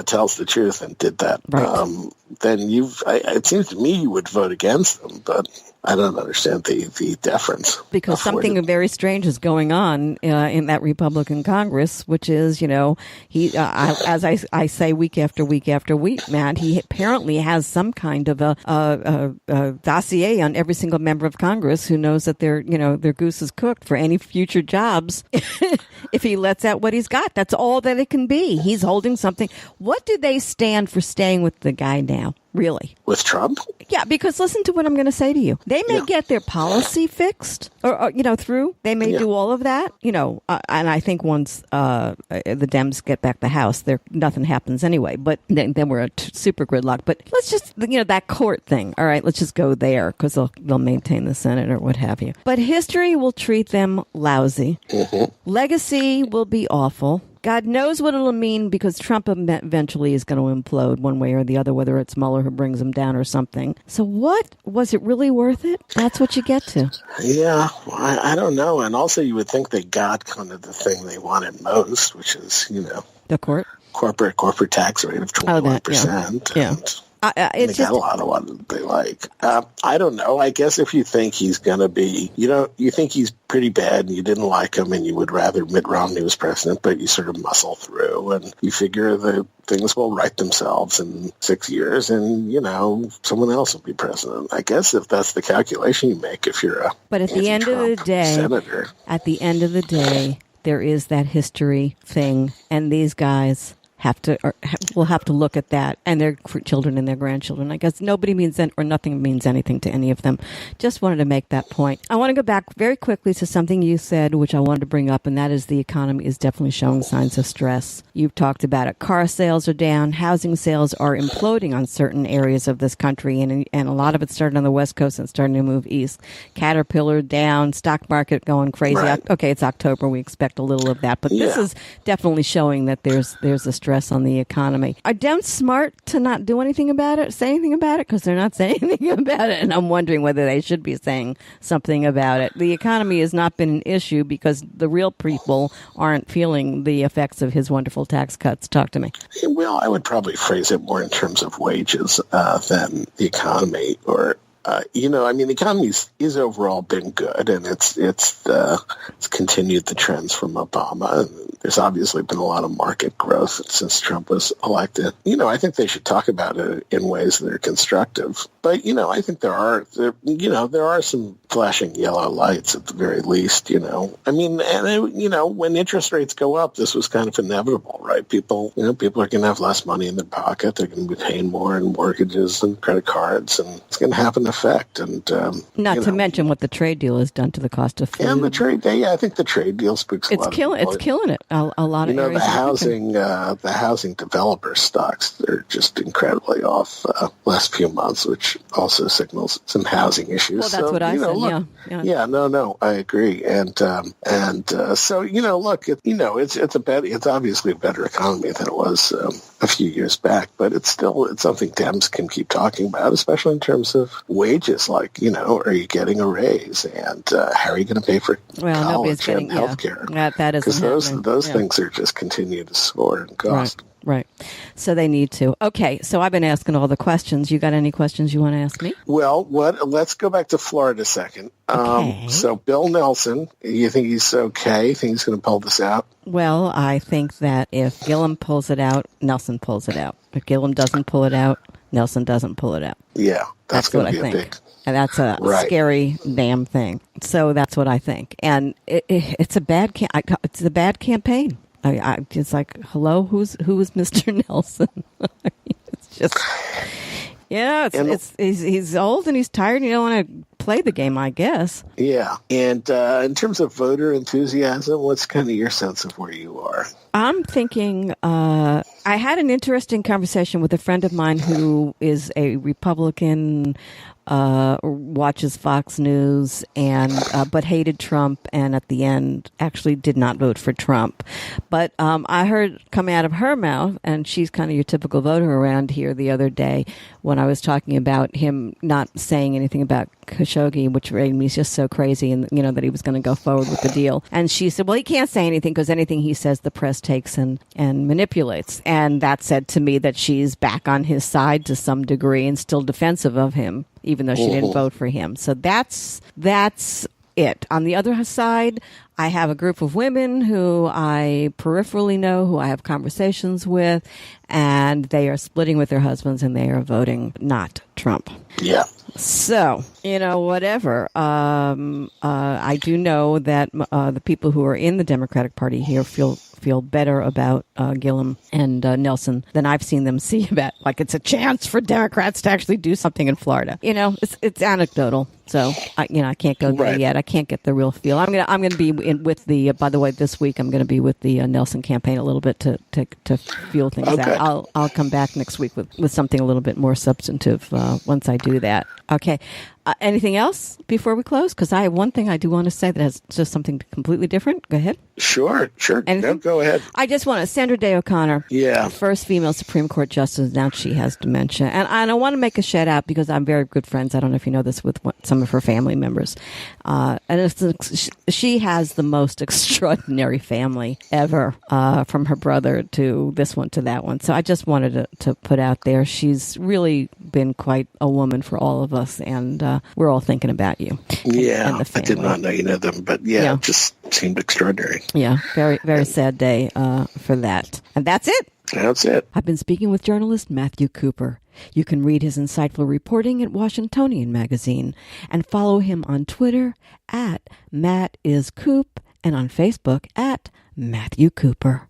Speaker 2: tells the truth and did that,
Speaker 1: right.
Speaker 2: Then it seems to me you would vote against them, but I don't understand the deference.
Speaker 1: Because something very strange is going on in that Republican Congress, which is, he, as I say week after week after week, Matt, he apparently has some kind of a dossier on every single member of Congress who knows that their goose is cooked for any future jobs if he lets out what he's got. That's all that it can be. He's holding something. What do they stand for staying with the guy now? Really?
Speaker 2: With Trump?
Speaker 1: Yeah, because listen to what I'm going to say to you. They may get their policy fixed or through. They may do all of that, and I think once the Dems get back the House, nothing happens anyway. But then we're at super gridlock. But let's just, that court thing. All right, let's just go there because they'll maintain the Senate or what have you. But history will treat them lousy. Mm-hmm. Legacy will be awful. God knows what it'll mean because Trump eventually is going to implode one way or the other, whether it's Mueller who brings him down or something. So what? Was it really worth it? That's what you get to. Yeah,
Speaker 2: I don't know. And also you would think they got kind of the thing they wanted most, which is,
Speaker 1: the
Speaker 2: corporate tax rate of 21%.
Speaker 1: Yeah.
Speaker 2: They got a lot of what they like. I don't know. I guess if you think he's going to be, you think he's pretty bad and you didn't like him and you would rather Mitt Romney was president, but you sort of muscle through and you figure that things will right themselves in 6 years and, someone else will be president. I guess if that's the calculation you make, if you're
Speaker 1: But at the end of the day,
Speaker 2: senator.
Speaker 1: At the end of the day, there is that history thing, and these guys will have to look at that and their children and their grandchildren. I guess nothing means anything to any of them. Just wanted to make that point. I want to go back very quickly to something you said, which I wanted to bring up, and that is the economy is definitely showing signs of stress. You've talked about it. Car sales are down. Housing sales are imploding on certain areas of this country, and a lot of it started on the West Coast and starting to move east. Caterpillar down, stock market going crazy.
Speaker 2: Right.
Speaker 1: Okay, it's October. We expect a little of that, but this is definitely showing that there's a stress on the economy. Are Dems smart to not do anything about it, say anything about it? Because they're not saying anything about it, and I'm wondering whether they should be saying something about it. The economy has not been an issue because the real people aren't feeling the effects of his wonderful tax cuts. Talk to me.
Speaker 2: Well, I would probably phrase it more in terms of wages than the economy or the economy is overall been good, and it's continued the trends from Obama. there's obviously been a lot of market growth since Trump was elected. I think they should talk about it in ways that are constructive. But, I think there are some flashing yellow lights at the very least, when interest rates go up, this was kind of inevitable, right? People are going to have less money in their pocket. They're going to be paying more in mortgages and credit cards, and it's going to have an effect. And
Speaker 1: not to mention what the trade deal has done to the cost of food.
Speaker 2: And the trade, I think the trade deal speaks a lot.
Speaker 1: It's killing it. A lot of areas.
Speaker 2: The housing developer stocks, they're just incredibly off last few months, which also signals some housing issues.
Speaker 1: Well, that's what I said.
Speaker 2: Look, no, I agree. And so look, it's obviously a better economy than it was a few years back, but it's something Dems can keep talking about, especially in terms of wages. Like, are you getting a raise, and how are you going to pay for college and healthcare?
Speaker 1: That is
Speaker 2: because those things are just continue to soar in cost.
Speaker 1: Right. So they need to. Okay. So I've been asking all the questions. You got any questions you want to ask me?
Speaker 2: Well, let's go back to Florida a second.
Speaker 1: Okay.
Speaker 2: So Bill Nelson, you think he's okay? Think he's going to pull this out?
Speaker 1: Well, I think that if Gillum pulls it out, Nelson pulls it out. If Gillum doesn't pull it out, Nelson doesn't pull it out.
Speaker 2: Yeah, that's going to be
Speaker 1: what I think.
Speaker 2: Big.
Speaker 1: And that's a scary damn thing. So that's what I think. And it's a bad campaign. I it's like, hello, who is Mr. Nelson? It's just, he's old and he's tired and you don't want to play the game, I guess.
Speaker 2: Yeah. And in terms of voter enthusiasm, what's kind of your sense of where you are?
Speaker 1: I'm thinking, I had an interesting conversation with a friend of mine who is a Republican, watches Fox News and but hated Trump, and at the end actually did not vote for Trump. But I heard coming out of her mouth, and she's kind of your typical voter around here, the other day when I was talking about him not saying anything about Khashoggi, which made me just so crazy, and that he was going to go forward with the deal. And she said, well, he can't say anything because anything he says the press takes and manipulates. And that said to me that she's back on his side to some degree and still defensive of him, even though she didn't vote for him. So that's it. On the other side, I have a group of women who I peripherally know, who I have conversations with, and they are splitting with their husbands and they are voting not Trump.
Speaker 2: Yeah.
Speaker 1: So, whatever. I do know that the people who are in the Democratic Party here feel better about Gillum and Nelson than I've seen them see about, like, it's a chance for Democrats to actually do something in Florida. It's anecdotal. So I can't go there yet. I can't get the real feel. I'm gonna be with the. By the way, this week I'm gonna be with the Nelson campaign a little bit to feel things out. I'll come back next week with something a little bit more substantive once I do that. Okay. Anything else before we close? Because I have one thing I do want to say that has just something completely different. Go ahead.
Speaker 2: Sure. No, go ahead.
Speaker 1: I just want to, Sandra Day O'Connor,
Speaker 2: the
Speaker 1: first female Supreme Court justice, announced she has dementia. And I want to make a shout out because I'm very good friends, I don't know if you know this, with some of her family members. And she has the most extraordinary family ever, from her brother to this one to that one. So I just wanted to put out there, she's really been quite a woman for all of us, and we're all thinking about you.
Speaker 2: Yeah, I did not know you know them, but it just seemed extraordinary.
Speaker 1: Yeah, very, very sad day for that. And that's it.
Speaker 2: That's it.
Speaker 1: I've been speaking with journalist Matthew Cooper. You can read his insightful reporting at Washingtonian Magazine and follow him on Twitter at @MattIsCoop and on Facebook at Matthew Cooper.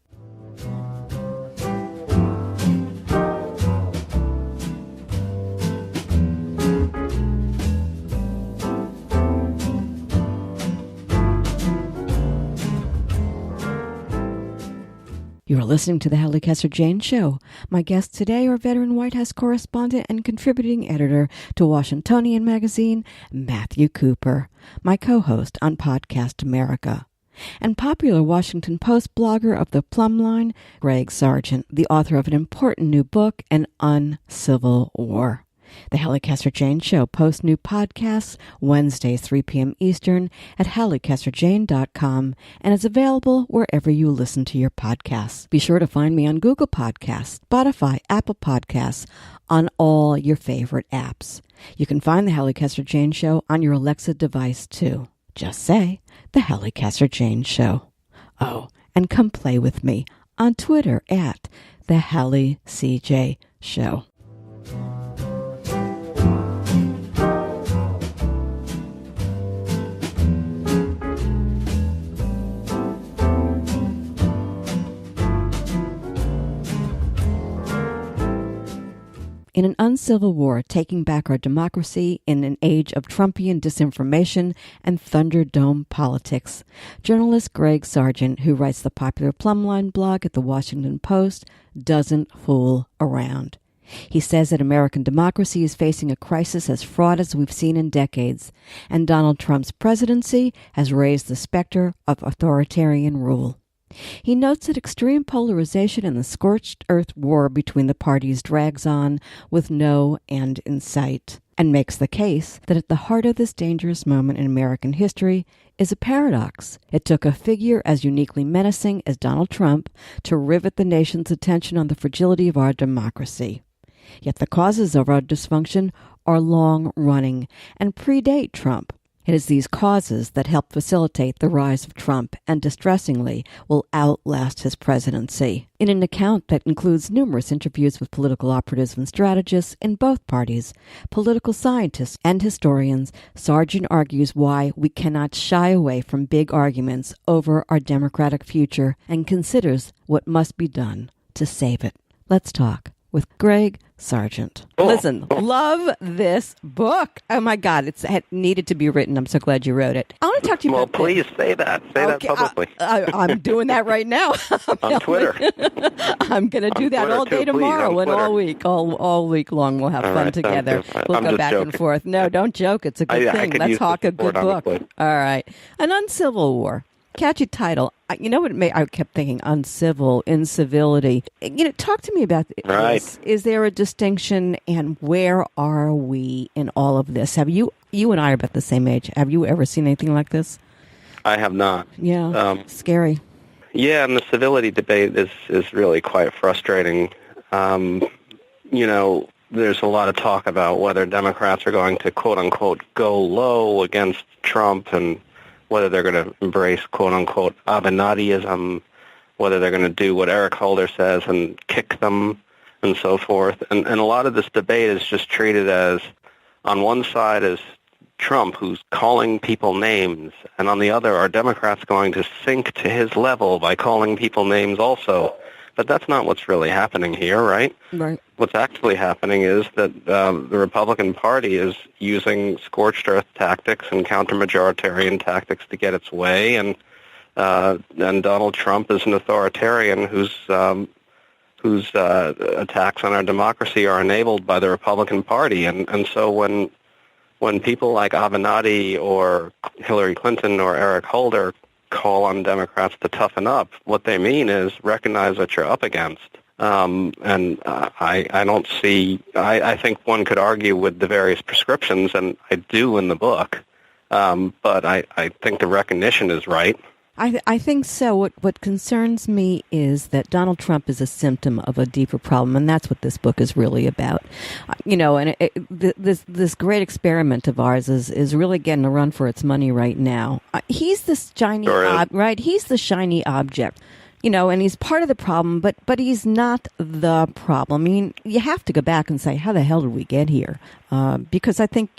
Speaker 1: You are listening to the Hallie Casser-Jayne Show. My guests today are veteran White House correspondent and contributing editor to Washingtonian Magazine, Matthew Cooper, my co-host on Podcast America, and popular Washington Post blogger of the Plumb Line, Greg Sargent, the author of an important new book, An Uncivil War. The Hallie Casser-Jayne Show posts new podcasts Wednesdays, 3 p.m. Eastern at HallieCasser-Jayne.com and is available wherever you listen to your podcasts. Be sure to find me on Google Podcasts, Spotify, Apple Podcasts, on all your favorite apps. You can find The Hallie Casser-Jayne Show on your Alexa device, too. Just say, The Hallie Casser-Jayne Show. Oh, and come play with me on Twitter at The Hallie CJ Show. In an uncivil war, taking back our democracy in an age of Trumpian disinformation and Thunderdome politics, journalist Greg Sargent, who writes the popular Plumline blog at the Washington Post, doesn't fool around. He says that American democracy is facing a crisis as fraught as we've seen in decades, and Donald Trump's presidency has raised the specter of authoritarian rule. He notes that extreme polarization and the scorched earth war between the parties drags on with no end in sight, and makes the case that at the heart of this dangerous moment in American history is a paradox. It took a figure as uniquely menacing as Donald Trump to rivet the nation's attention on the fragility of our democracy. Yet the causes of our dysfunction are long-running and predate Trump. It is these causes that help facilitate the rise of Trump and, distressingly, will outlast his presidency. In an account that includes numerous interviews with political operatives and strategists in both parties, political scientists and historians, Sargent argues why we cannot shy away from big arguments over our democratic future and considers what must be done to save it. Let's talk with Greg Sargent. Listen, love this book. Oh my God, it needed to be written. I'm so glad you wrote it. I want to talk to you about
Speaker 3: please say that. Say that publicly.
Speaker 1: I'm doing that right now.
Speaker 3: On Twitter.
Speaker 1: I'm going to do that all day tomorrow and all week. All week long we'll have fun together. We'll go back and forth. No, don't joke. It's a good thing. Let's talk a good book. All right. An Uncivil War. Catchy title. You know what I kept thinking? Uncivil, incivility. Talk to me about this.
Speaker 3: Right.
Speaker 1: Is there a distinction, and where are we in all of this? You and I are about the same age. Have you ever seen anything like this?
Speaker 3: I have not.
Speaker 1: Yeah, scary.
Speaker 3: Yeah, and the civility debate is really quite frustrating. There's a lot of talk about whether Democrats are going to, quote-unquote, go low against Trump, and whether they're going to embrace, quote-unquote, Avenattiism, whether they're going to do what Eric Holder says and kick them and so forth. And a lot of this debate is just treated as, on one side is Trump, who's calling people names, and on the other are Democrats going to sink to his level by calling people names also. But that's not what's really happening here, right?
Speaker 1: Right.
Speaker 3: What's actually happening is that the Republican Party is using scorched earth tactics and counter-majoritarian tactics to get its way, and Donald Trump is an authoritarian whose attacks on our democracy are enabled by the Republican Party. And so when people like Avenatti or Hillary Clinton or Eric Holder call on Democrats to toughen up, what they mean is recognize what you're up against. I don't see, I think one could argue with the various prescriptions, and I do in the book, but I think the recognition is right.
Speaker 1: I think so. What concerns me is that Donald Trump is a symptom of a deeper problem, and that's what this book is really about. And this great experiment of ours is really getting a run for its money right now. He's this shiny, right? He's the shiny object. And he's part of the problem, but he's not the problem. I mean, you have to go back and say, how the hell did we get here? Because I think,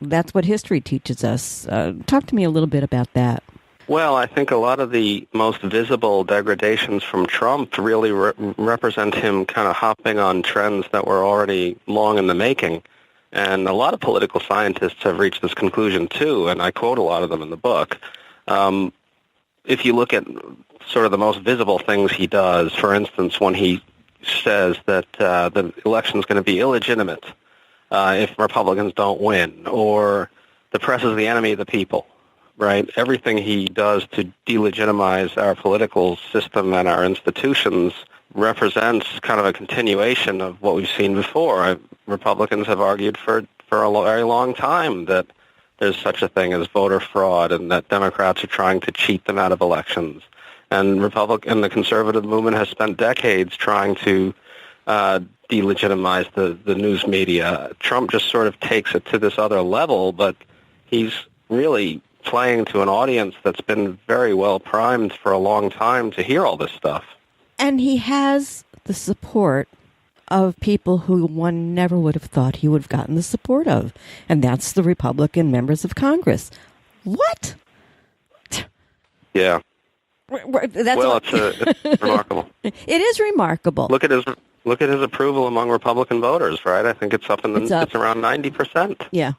Speaker 1: that's what history teaches us. Talk to me a little bit about that.
Speaker 3: Well, I think a lot of the most visible degradations from Trump really represent him kind of hopping on trends that were already long in the making. And a lot of political scientists have reached this conclusion, too, and I quote a lot of them in the book. If you look at sort of the most visible things he does, for instance, when he says that the election is going to be illegitimate if Republicans don't win, or the press is the enemy of the people. Right, everything he does to delegitimize our political system and our institutions represents kind of a continuation of what we've seen before. Republicans have argued for a very long time that there's such a thing as voter fraud, and that Democrats are trying to cheat them out of elections. And the conservative movement has spent decades trying to delegitimize the news media. Trump just sort of takes it to this other level, but he's really playing to an audience that's been very well primed for a long time to hear all this stuff.
Speaker 1: And he has the support of people who one never would have thought he would have gotten the support of, and that's the Republican members of Congress. What?
Speaker 3: Yeah.
Speaker 1: That's
Speaker 3: it's remarkable.
Speaker 1: It is remarkable.
Speaker 3: Look at his approval among Republican voters, right? I think it's up it's around 90%.
Speaker 1: Yeah.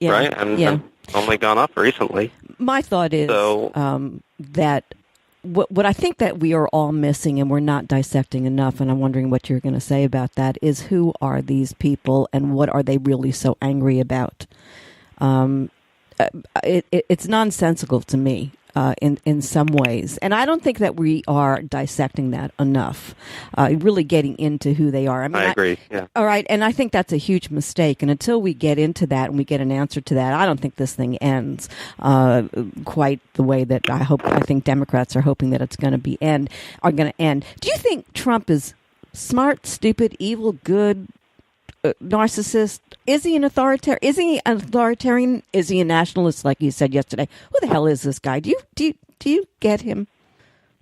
Speaker 3: Right, and only gone up recently.
Speaker 1: My thought is that what I think that we are all missing, and we're not dissecting enough, and I'm wondering what you're going to say about that, is who are these people and what are they really so angry about? It's nonsensical to me in some ways, and I don't think that we are dissecting that enough, really getting into who they are.
Speaker 3: I agree, yeah.
Speaker 1: All right, and I think that's a huge mistake, and until we get into that and we get an answer to that, I don't think this thing ends quite the way that I think Democrats are hoping that it's going to end. Do you think Trump is smart, stupid, evil, good, narcissist? Is he an authoritarian? Is he a nationalist, like you said yesterday? Who the hell is this guy? Do you get him?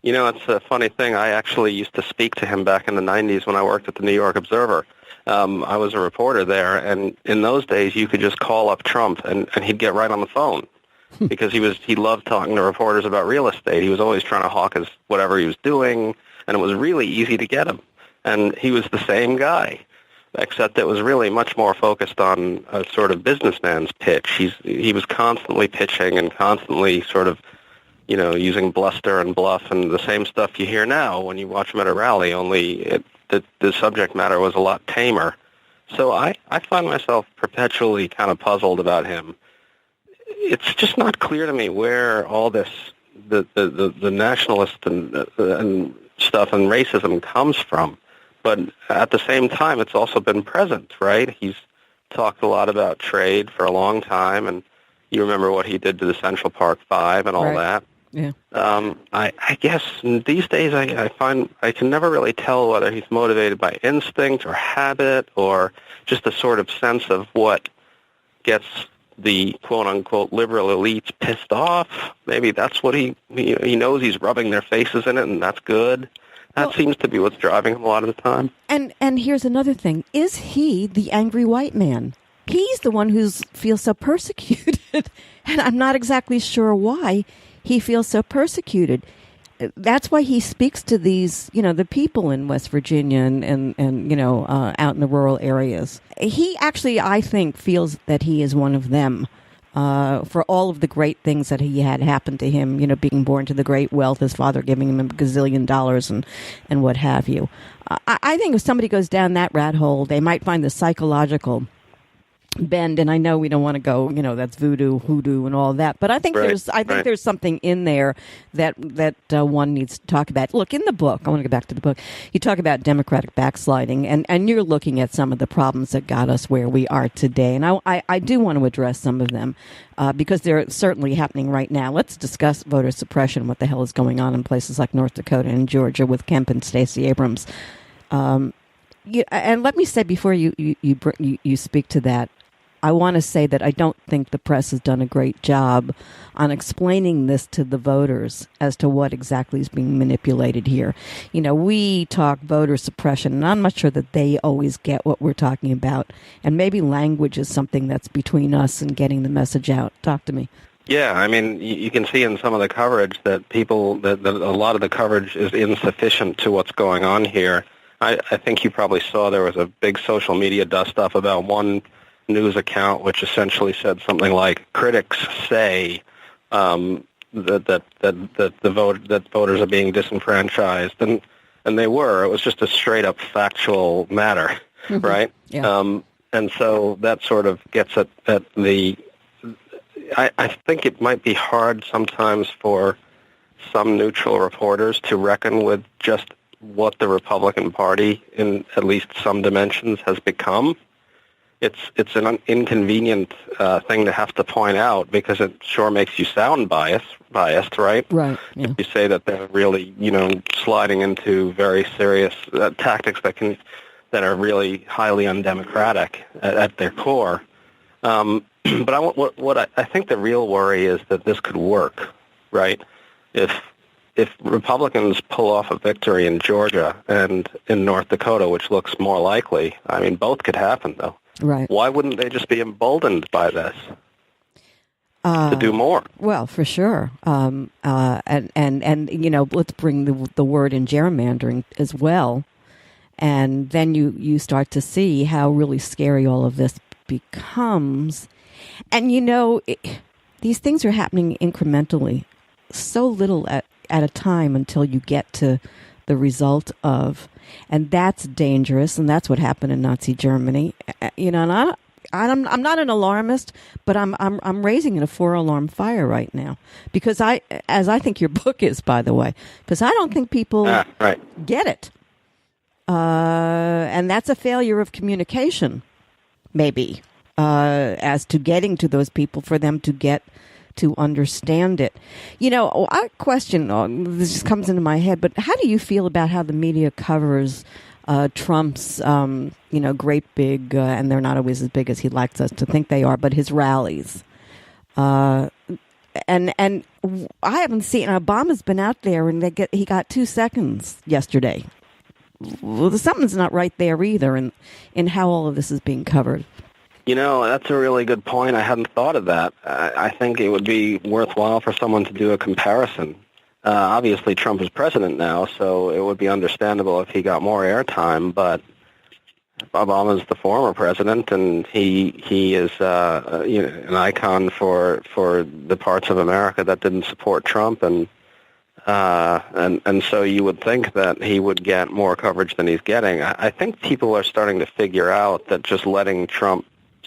Speaker 3: You know, it's a funny thing. I actually used to speak to him back in the 90s when I worked at the New York Observer. I was a reporter there, and in those days you could just call up Trump and he'd get right on the phone because he loved talking to reporters about real estate. He was always trying to hawk whatever he was doing, and it was really easy to get him. And he was the same guy, except it was really much more focused on a sort of businessman's pitch. He was constantly pitching and constantly sort of, using bluster and bluff and the same stuff you hear now when you watch him at a rally, only the subject matter was a lot tamer. So I find myself perpetually kind of puzzled about him. It's just not clear to me where all this, the nationalist and stuff and racism comes from. But at the same time, it's also been present, right? He's talked a lot about trade for a long time, and you remember what he did to the Central Park Five and all that.
Speaker 1: Yeah.
Speaker 3: I guess these days I find I can never really tell whether he's motivated by instinct or habit or just a sort of sense of what gets the quote-unquote liberal elites pissed off. Maybe that's what he knows he's rubbing their faces in it, and that's good. That seems to be what's driving him a lot of the time.
Speaker 1: And here's another thing. Is he the angry white man? He's the one who feels so persecuted. And I'm not exactly sure why he feels so persecuted. That's why he speaks to these, the people in West Virginia and out in the rural areas. He actually, I think, feels that he is one of them. For all of the great things that he had happened to him, being born to the great wealth, his father giving him $1 gazillion and what have you. I think if somebody goes down that rat hole, they might find the psychological bend, and I know we don't want to go, that's voodoo, hoodoo, and all that. But I think there's something in there that one needs to talk about. Look, in the book, I want to go back to the book. You talk about democratic backsliding, and you're looking at some of the problems that got us where we are today. And I do want to address some of them because they're certainly happening right now. Let's discuss voter suppression. What the hell is going on in places like North Dakota and Georgia with Kemp and Stacey Abrams? And let me say before you speak to that, I want to say that I don't think the press has done a great job on explaining this to the voters as to what exactly is being manipulated here. We talk voter suppression, and I'm not sure that they always get what we're talking about. And maybe language is something that's between us and getting the message out. Talk to me.
Speaker 3: Yeah, I mean, you can see in some of the coverage that that a lot of the coverage is insufficient to what's going on here. I think you probably saw there was a big social media dust-up about one news account which essentially said something like critics say that voters are being disenfranchised, and they were. It was just a straight up factual matter, right?
Speaker 1: Yeah.
Speaker 3: And so that sort of gets at the. I think it might be hard sometimes for some neutral reporters to reckon with just what the Republican Party, in at least some dimensions, has become. It's an inconvenient thing to have to point out because it sure makes you sound biased, right?
Speaker 1: Right. Yeah.
Speaker 3: If you say that they're really, sliding into very serious tactics that are really highly undemocratic at their core. But I think the real worry is that this could work, right? If Republicans pull off a victory in Georgia and in North Dakota, which looks more likely, I mean, both could happen, though.
Speaker 1: Right.
Speaker 3: Why wouldn't they just be emboldened by this to do more?
Speaker 1: Well, for sure. And let's bring the word in gerrymandering as well. And then you start to see how really scary all of this becomes. And, these things are happening incrementally, so little at a time until you get to the result of. And that's dangerous, and that's what happened in Nazi Germany. And I'm not an alarmist, but I'm raising a 4-alarm fire right now because I think your book is, by the way, because I don't think people get it. And that's a failure of communication, maybe, as to getting to those people for them to get to understand it. I question, this just comes into my head, but how do you feel about how the media covers Trump's, great big, and they're not always as big as he likes us to think they are, but his rallies? And I haven't seen, Obama's been out there and he got 2 seconds yesterday. Well, something's not right there either in how all of this is being covered.
Speaker 3: That's a really good point. I hadn't thought of that. I think it would be worthwhile for someone to do a comparison. Obviously, Trump is president now, so it would be understandable if he got more airtime, but Obama's the former president, and he is an icon for the parts of America that didn't support Trump, and so you would think that he would get more coverage than he's getting. I think people are starting to figure out that just letting Trump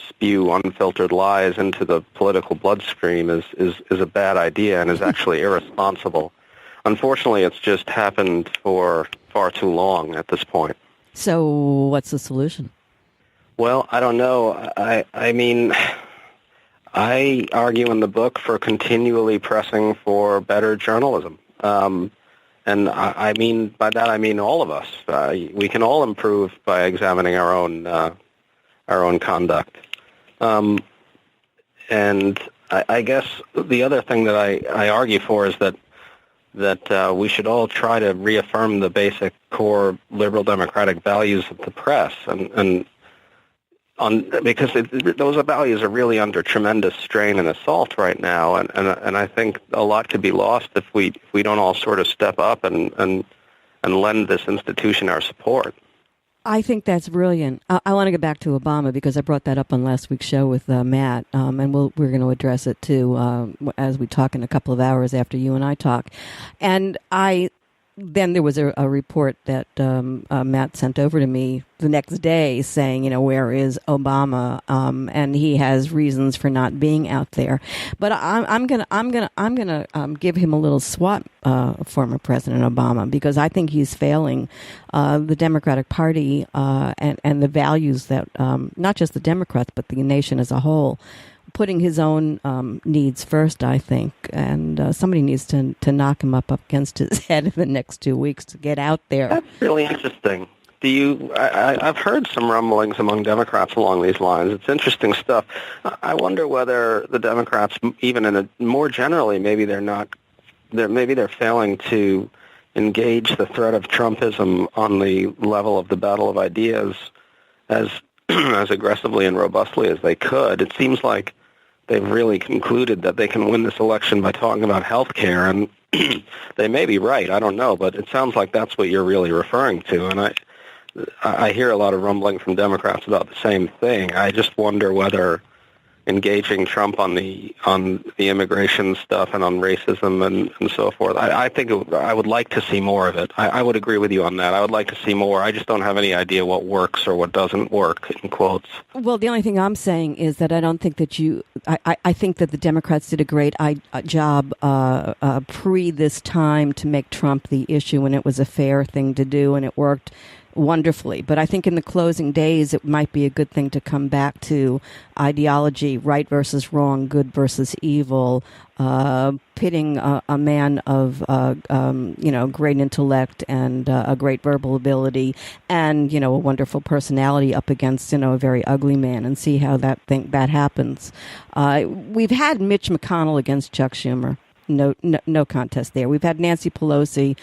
Speaker 3: spew unfiltered lies into the political bloodstream is a bad idea and is actually irresponsible. Unfortunately, it's just happened for far too long at this point.
Speaker 1: So what's the solution?
Speaker 3: Well, I don't know. I mean, I argue in the book for continually pressing for better journalism. And I mean, by that I mean all of us. We can all improve by examining our own conduct. And I guess the other thing that I argue for is that we should all try to reaffirm the basic core liberal democratic values of the press, because those values are really under tremendous strain and assault right now, and I think a lot could be lost if we don't all sort of step up and lend this institution our support.
Speaker 1: I think that's brilliant. I want to get back to Obama because I brought that up on last week's show with Matt, and we're going to address it too as we talk in a couple of hours after you and I talk. And then there was a report that Matt sent over to me the next day saying, where is Obama? And he has reasons for not being out there. But I'm gonna give him a little swat, former President Obama, because I think he's failing the Democratic Party and the values that not just the Democrats but the nation as a whole. Putting his own needs first, I think, and somebody needs to knock him up against his head in the next 2 weeks to get out there.
Speaker 3: That's really interesting. I've heard some rumblings among Democrats along these lines. It's interesting stuff. I wonder whether the Democrats, even more generally, maybe they're failing to engage the threat of Trumpism on the level of the battle of ideas as aggressively and robustly as they could. It seems like they've really concluded that they can win this election by talking about health care, and they may be right. I don't know, but it sounds like that's what you're really referring to, and I hear a lot of rumbling from Democrats about the same thing. I just wonder whether engaging Trump on the immigration stuff and on racism and so forth. I think I would like to see more of it. I would agree with you on that. I would like to see more. I just don't have any idea what works or what doesn't work, in quotes.
Speaker 1: Well, the only thing I'm saying is that I don't think that I think that the Democrats did a great job pre this time to make Trump the issue, and it was a fair thing to do, and it worked wonderfully. But I think in the closing days, it might be a good thing to come back to ideology, right versus wrong, good versus evil, pitting a man of, great intellect and a great verbal ability and, a wonderful personality up against, a very ugly man, and see how that happens. We've had Mitch McConnell against Chuck Schumer. No contest there. We've had Nancy Pelosi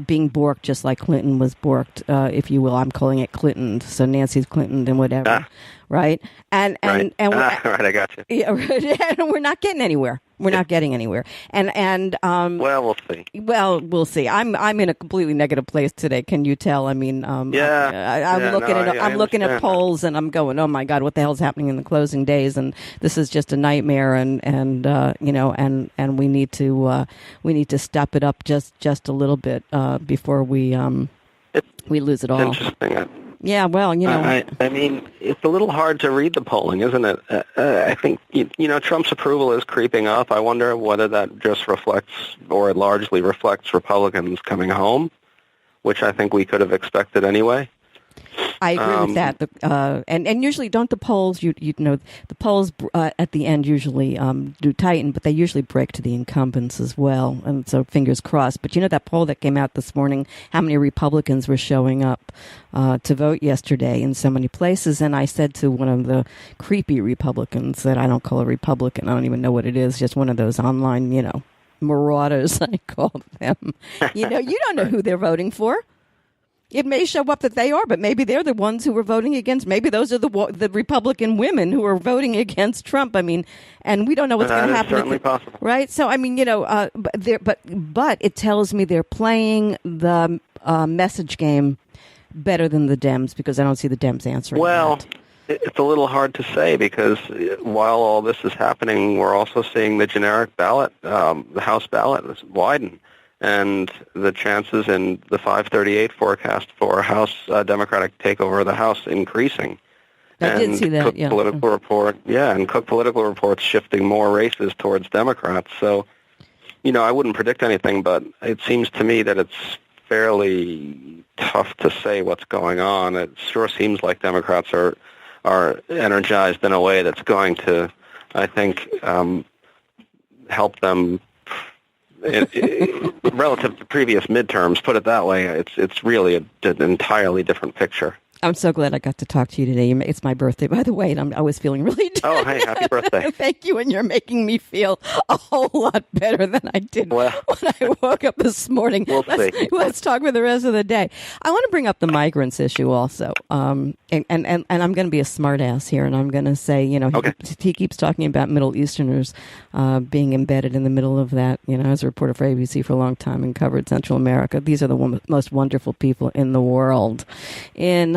Speaker 1: being borked just like Clinton was borked, if you will. I'm calling it Clinton, so Nancy's Clinton and whatever, right? And
Speaker 3: right, I got you.
Speaker 1: Yeah, and we're not getting anywhere. We're not getting anywhere.
Speaker 3: Well, we'll see.
Speaker 1: Well, we'll see. I'm in a completely negative place today. Can you tell? I mean, I'm looking at polls and I'm going, oh my God, what the hell's happening in the closing days? And this is just a nightmare. And we need to step it up just a little bit before we lose it all.
Speaker 3: Interesting.
Speaker 1: Yeah, well,
Speaker 3: I mean, it's a little hard to read the polling, isn't it? I think, Trump's approval is creeping up. I wonder whether that just reflects, or it largely reflects, Republicans coming home, which I think we could have expected anyway.
Speaker 1: I agree with that. And usually, don't the polls? The polls at the end usually do tighten, but they usually break to the incumbents as well. And so, fingers crossed. But that poll that came out this morning, how many Republicans were showing up to vote yesterday in so many places? And I said to one of the creepy Republicans that I don't call a Republican. I don't even know what it is. Just one of those online, marauders. I call them. You don't know who they're voting for. It may show up that they are, but maybe they're the ones who are voting against. Maybe those are the Republican women who are voting against Trump. I mean, and we don't know what's going to happen.
Speaker 3: That's certainly possible,
Speaker 1: right? So I mean, but it tells me they're playing the message game better than the Dems, because I don't see the Dems answering.
Speaker 3: Well, it's a little hard to say, because while all this is happening, we're also seeing the generic ballot, the House ballot, widen. And the chances in the 538 forecast for House Democratic takeover of the House increasing.
Speaker 1: I did see that,
Speaker 3: Cook Political Report, and Cook Political Report's shifting more races towards Democrats. So, I wouldn't predict anything, but it seems to me that it's fairly tough to say what's going on. It sure seems like Democrats are energized in a way that's going to, I think, help them. Relative to previous midterms, put it that way, it's really an entirely different picture.
Speaker 1: I'm so glad I got to talk to you today. It's my birthday, by the way, and I was feeling really
Speaker 3: Oh, hey, happy birthday.
Speaker 1: Thank you, and you're making me feel a whole lot better than I did when I woke up this morning. Let's talk for the rest of the day. I want to bring up the migrants issue also, and I'm going to be a smartass here, and I'm going to say, he keeps talking about Middle Easterners being embedded in the middle of that. As a reporter for ABC for a long time and covered Central America, these are the most wonderful people in the world. These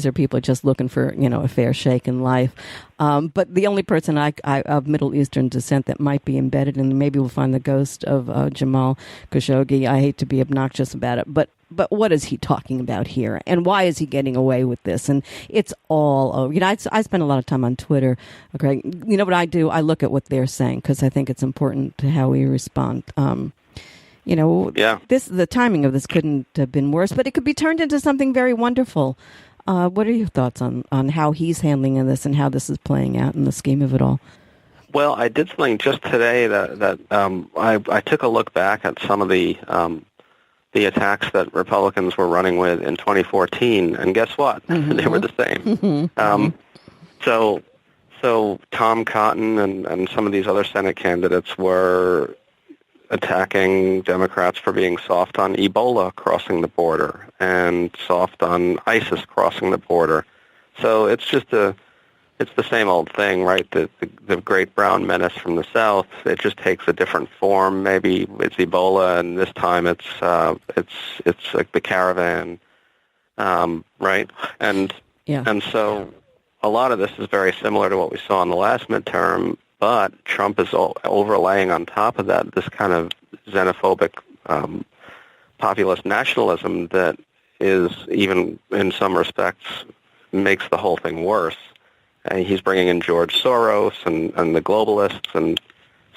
Speaker 1: are people just looking for, a fair shake in life. But the only person I of Middle Eastern descent that might be embedded, and maybe we'll find the ghost of Jamal Khashoggi. I hate to be obnoxious about it, but what is he talking about here? And why is he getting away with this? And it's all over. I spend a lot of time on Twitter. Okay. You know what I do? I look at what they're saying, because I think it's important to how we respond. The timing of this couldn't have been worse, but it could be turned into something very wonderful. What are your thoughts on how he's handling this and how this is playing out in the scheme of it all?
Speaker 3: Well, I did something just today that I took a look back at some of the attacks that Republicans were running with in 2014, and guess what? Mm-hmm. They were the same. So Tom Cotton and some of these other Senate candidates were attacking Democrats for being soft on Ebola crossing the border and soft on ISIS crossing the border. So it's the same old thing, right? The great brown menace from the south. It just takes a different form. Maybe it's Ebola, and this time it's like the caravan, right? And so a lot of this is very similar to what we saw in the last midterm. But Trump is overlaying on top of that this kind of xenophobic populist nationalism that is, even in some respects, makes the whole thing worse. And he's bringing in George Soros and the globalists, and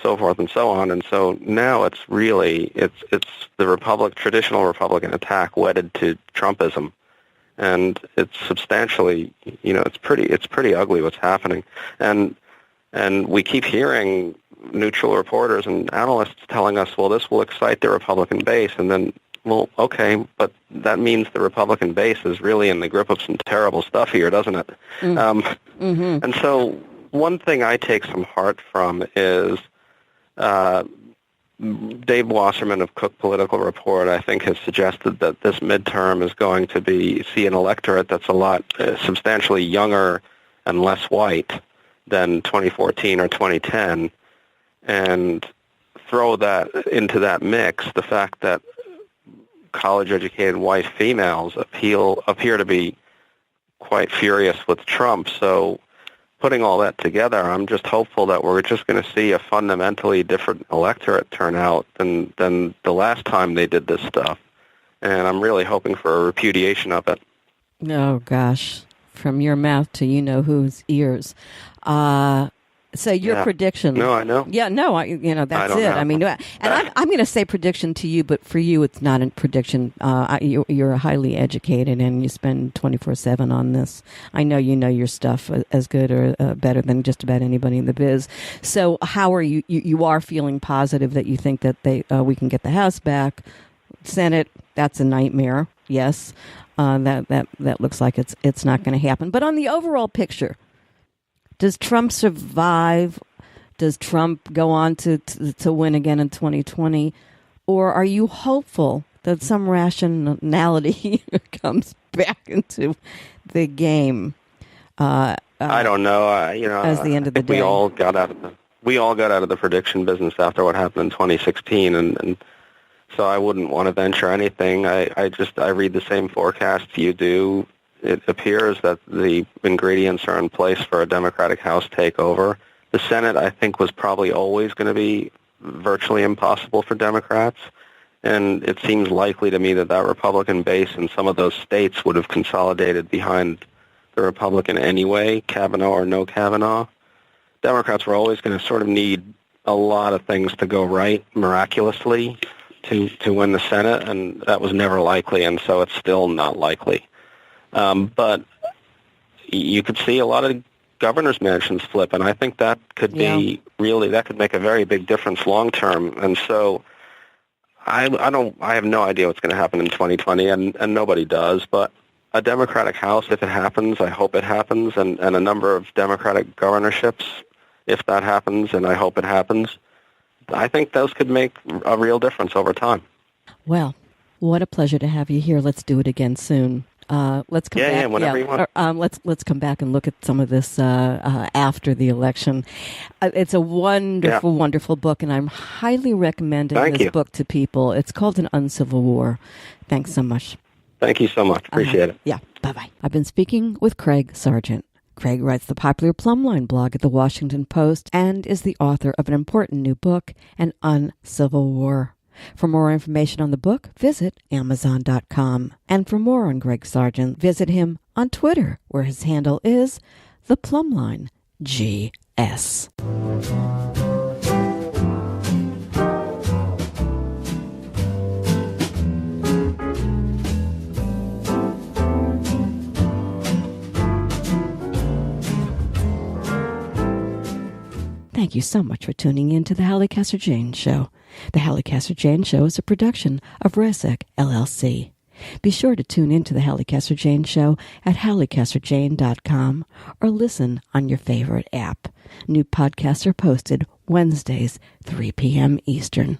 Speaker 3: so forth and so on. And so now it's the traditional Republican attack wedded to Trumpism. And it's substantially, it's pretty ugly what's happening. And we keep hearing neutral reporters and analysts telling us, well, this will excite the Republican base. And then, well, okay, but that means the Republican base is really in the grip of some terrible stuff here, doesn't it? Mm-hmm. And so one thing I take some heart from is Dave Wasserman of Cook Political Report, I think, has suggested that this midterm is going to see an electorate that's a lot substantially younger and less white than 2014 or 2010, and throw that into that mix, the fact that college-educated white females appear to be quite furious with Trump. So putting all that together, I'm just hopeful that we're just going to see a fundamentally different electorate turnout than the last time they did this stuff. And I'm really hoping for a repudiation of it.
Speaker 1: Oh, gosh. From your mouth to you-know-whose ears. So your prediction...
Speaker 3: No, I know.
Speaker 1: Yeah, no, that's it. I mean, and I'm going to say prediction to you, but for you, it's not a prediction. You're highly educated, and you spend 24/7 on this. I know you know your stuff as good or better than just about anybody in the biz. So how are you? You are feeling positive that you think that we can get the House back. Senate, that's a nightmare. Yes, that looks like it's not going to happen. But on the overall picture, does Trump survive? Does Trump go on to win again in 2020? Or are you hopeful that some rationality comes back into the game?
Speaker 3: I don't know.
Speaker 1: As the end of the day,
Speaker 3: we all got out of the prediction business after what happened in 2016, and so I wouldn't want to venture anything. I read the same forecasts you do. It appears that the ingredients are in place for a Democratic House takeover. The Senate, I think, was probably always going to be virtually impossible for Democrats, and it seems likely to me that Republican base in some of those states would have consolidated behind the Republican anyway, Kavanaugh or no Kavanaugh. Democrats were always going to sort of need a lot of things to go right miraculously to win the Senate, and that was never likely, and so it's still not likely. But you could see a lot of governor's mansions flip, and I think that could be that could make a very big difference long term. And so I have no idea what's going to happen in 2020, and nobody does. But a Democratic House, if it happens, I hope it happens, and a number of Democratic governorships, if that happens, and I hope it happens, I think those could make a real difference over time. Well,
Speaker 1: what a pleasure to have you here. Let's do it again soon. Let's come back.
Speaker 3: Yeah, whenever you want.
Speaker 1: Let's come back and look at some of this after the election. It's a wonderful, wonderful book, and I'm highly recommending this book to people. It's called An Uncivil War. Thanks so much.
Speaker 3: Thank you so much. Appreciate it.
Speaker 1: Yeah, bye-bye. I've been speaking with Craig Sargent. Craig writes the popular Plumline blog at the Washington Post and is the author of an important new book, An Uncivil War. For more information on the book, visit Amazon.com. And for more on Greg Sargent, visit him on Twitter, where his handle is The Plumline GS. Thank you so much for tuning in to the Hallie Casser-Jayne Show. The Hallie Casser-Jayne Show is a production of RESEC, LLC. Be sure to tune in to the Hallie Casser-Jayne Show at HallieCasserJayne.com or listen on your favorite app. New podcasts are posted Wednesdays, 3 p.m. Eastern.